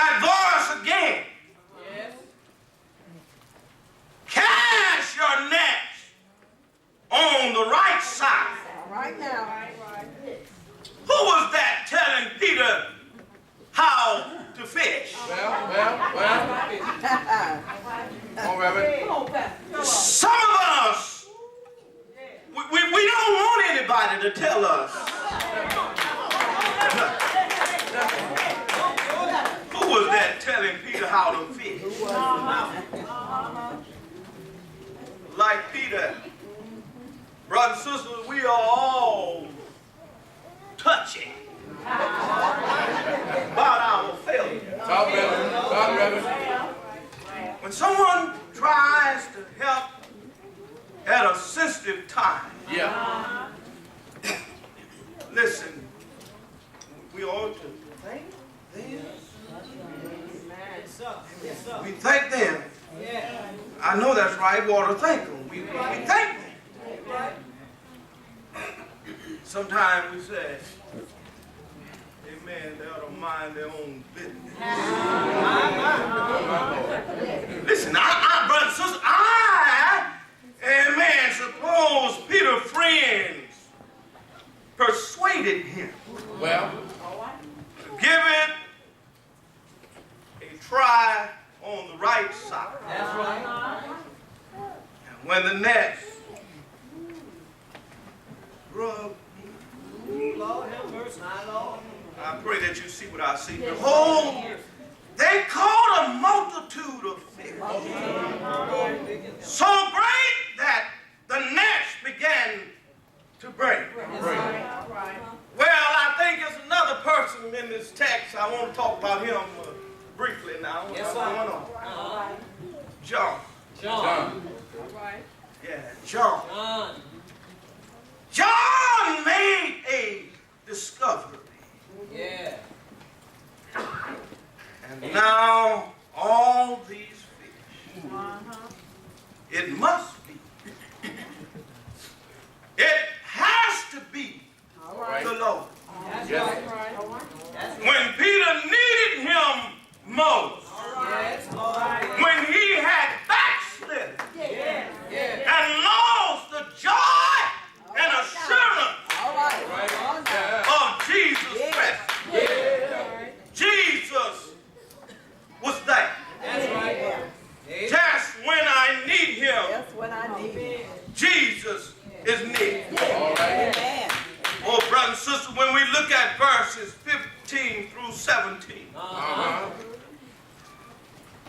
that voice again. Yes. Cast your nets on the right side. Right now. Who was that telling Peter how to fish? Well. Come on, Reverend. Some of us, we don't want anybody to tell us. Who was that telling Peter how to fish? Like Peter, brothers and sisters, we are all touching about our failure. Talk, Reverend. Talk, Reverend. When someone tries to help at a sensitive time, Yeah. listen, we ought to thank them. We thank them. I know that's right. We ought to thank them. We thank them. Sometimes we say, amen, they ought to mind their own business. Listen, I brothers and sisters, amen, suppose Peter's friends persuaded him. Well. Give it a try on the right side. That's right. And when the nets rub, Lord have mercy, my Lord. I pray that you see what I see. Behold, they caught a multitude of fish, so great that the nets began to break. Well, I think it's another person in this text. I want to talk about him briefly now. Yes, What's sir. going on? John. John. Yeah, John. John made a discovery. Yeah. And now all these fish, it must be. It has to be the Lord. That's Yes. right. That's right. When Peter needed him most, Yes, Lord. when he had backslid Yeah. and lost the joy and assurance All right. of Jesus Christ, Jesus was there. That's right. Just when I need him, That's what I need. Jesus is near. All right. Amen. Oh, brothers and sisters, when we look at verses 15 through 17,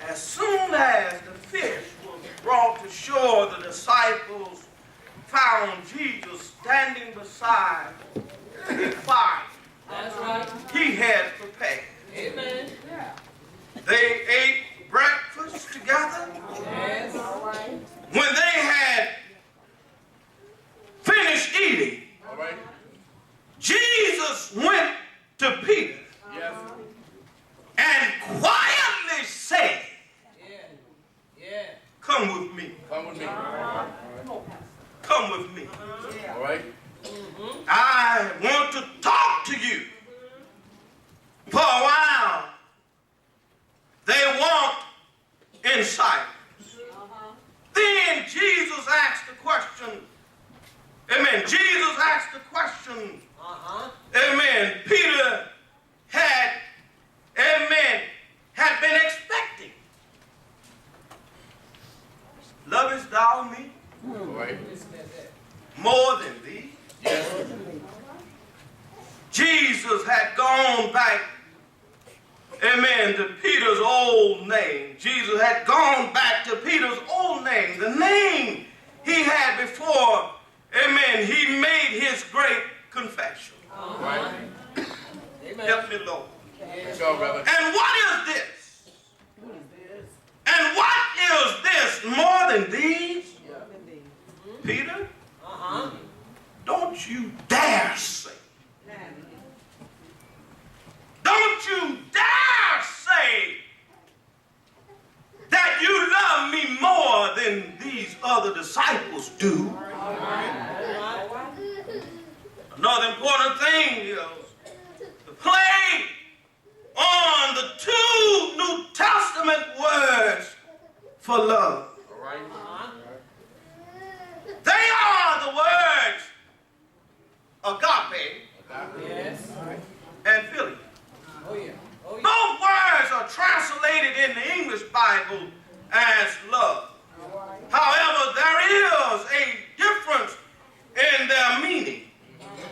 as soon as the fish was brought to shore, the disciples found Jesus standing beside a fire That's right. he had prepared. Amen. They ate breakfast together. Yes. When they had finished eating, All right. Jesus went to Peter Yes. and quietly said, Yeah. "Come with me. Come with me. Come with me. All right. I want to talk to you." For a while, they walked in silence. Then Jesus asked the question, amen, Jesus asked the question, amen, Peter had, amen, had been expecting. "Lovest thou me All right. more than these?" Yes. Jesus had gone back, amen, to Peter's old name. Jesus had gone back to Peter's old name, the name he had before, amen, he made his great confession. All right. Amen. Help me, Lord. Let's go, Reverend. And what is this? And what is this more than these? Peter, don't you dare say. Don't you dare say that you love me more than these other disciples do. Another important thing is to play on for love. All right. They are the words agape Yes. and philia. Oh, yeah. Oh, yeah. Both words are translated in the English Bible as love. However, there is a difference in their meaning.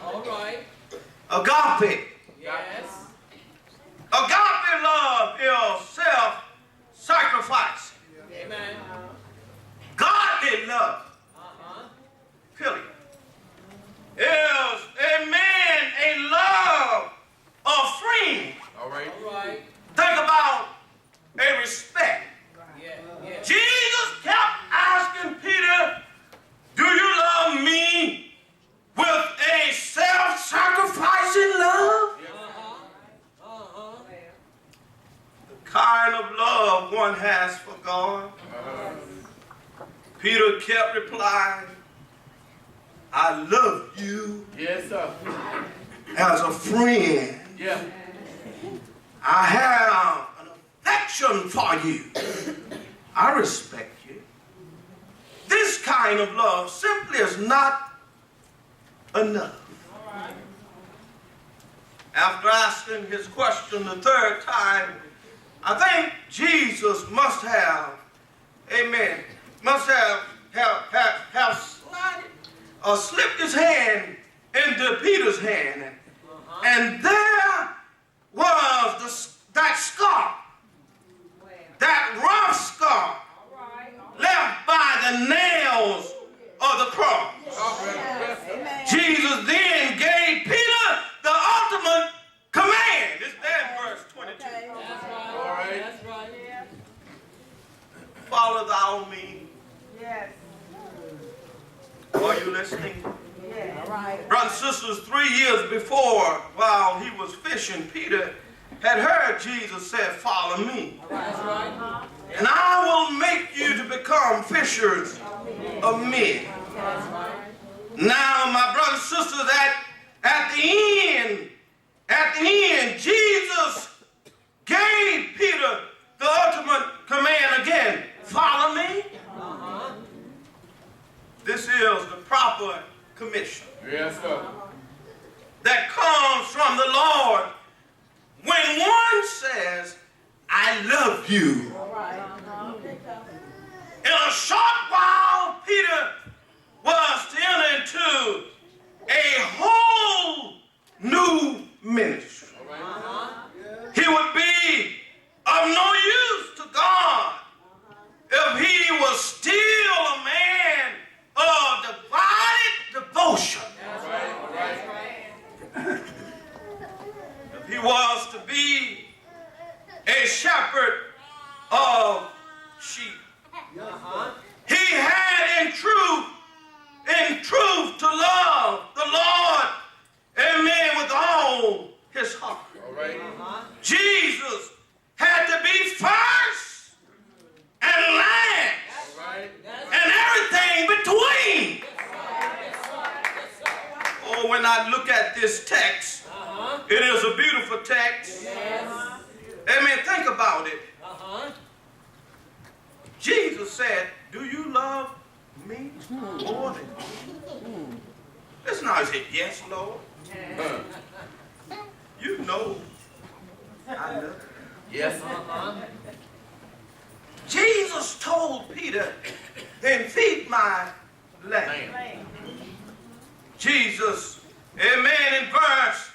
All right. Agape. Yes. Agape love is self-sacrifice. Amen. Godly love, philia, is, amen, a love of freeing. All right. All right. Think about a respect. Yeah. Yeah. Jesus kept asking Peter, do you love me with a self-sacrificing love? The kind of love one has for God. Peter kept replying, I love you Yes, sir. as a friend. Yeah. I have an affection for you. I respect you. This kind of love simply is not enough. After asking his question the third time, I think Jesus must have, amen, must have slipped his hand into Peter's hand. And there was that scar, that rough scar left by the nails of the cross. Amen. Jesus then gave Peter the ultimate command. It's there in verse 22. Okay. That's right. All right. That's right. Follow thou me. Yes. Are you listening? Yes. All right. Brothers and sisters, 3 years before, while he was fishing, Peter had heard Jesus say, follow me. That's right. And I will make you to become fishers of men. That's right. Now, my brothers and sisters, at the end, Jesus gave Peter the ultimate command again. Follow me. This is the proper commission Yes, sir. that comes from the Lord when one says, I love you. All right. In a short while, Peter was to enter into a whole new ministry. He would be of no use to God if he was still a man of divided devotion. If he was to be a shepherd of sheep. He had in truth to love the Lord, amen, with all his heart. All right. Jesus had to be first and last All right. and everything between. Oh, when I look at this text, it is a beautiful text. Amen. Think about it. Jesus said, do you love me more than you? It's not as if, yes, Lord. You know I love you. Yes. Jesus told Peter, then feed my lamb. Lamb. Jesus, amen, in verse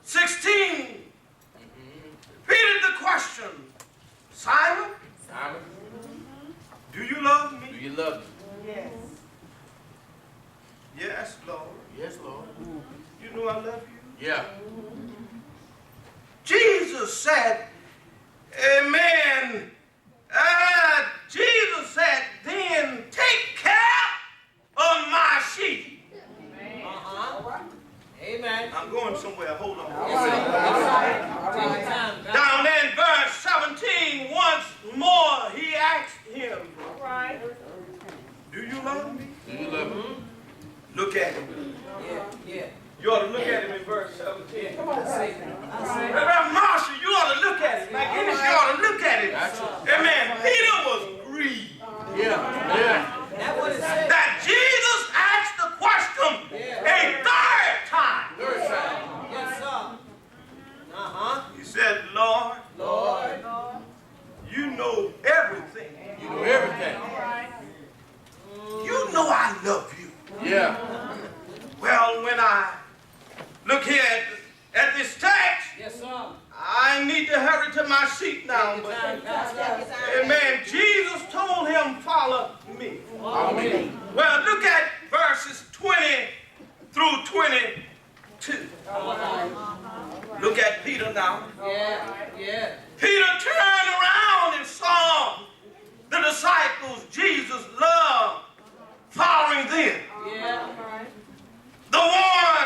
16, repeated the question, Simon, Simon, do you love do me? you love me? Yes. Yes, Lord. Yes, Lord. You know I love you. Yeah. Jesus said, amen, Jesus said, then take care of my sheep. Amen. I'm going somewhere, hold on. All right. Take time. Down there in verse 17, once more he asked him, All right. do you love me? Do you love me? Look at him. Yeah. You ought to look at him in verse 17. Come on, say. Reverend Marshall, you ought to look at him. McGinnis, you ought to look at him. Gotcha. Amen. I need to hurry to my seat now. Take your But, time, Pastor. amen. Jesus told him, follow me. Follow me. Well, look at verses 20 through 22. Look at Peter now. Yeah, yeah. Peter turned around and saw the disciples Jesus loved following them. Yeah. The one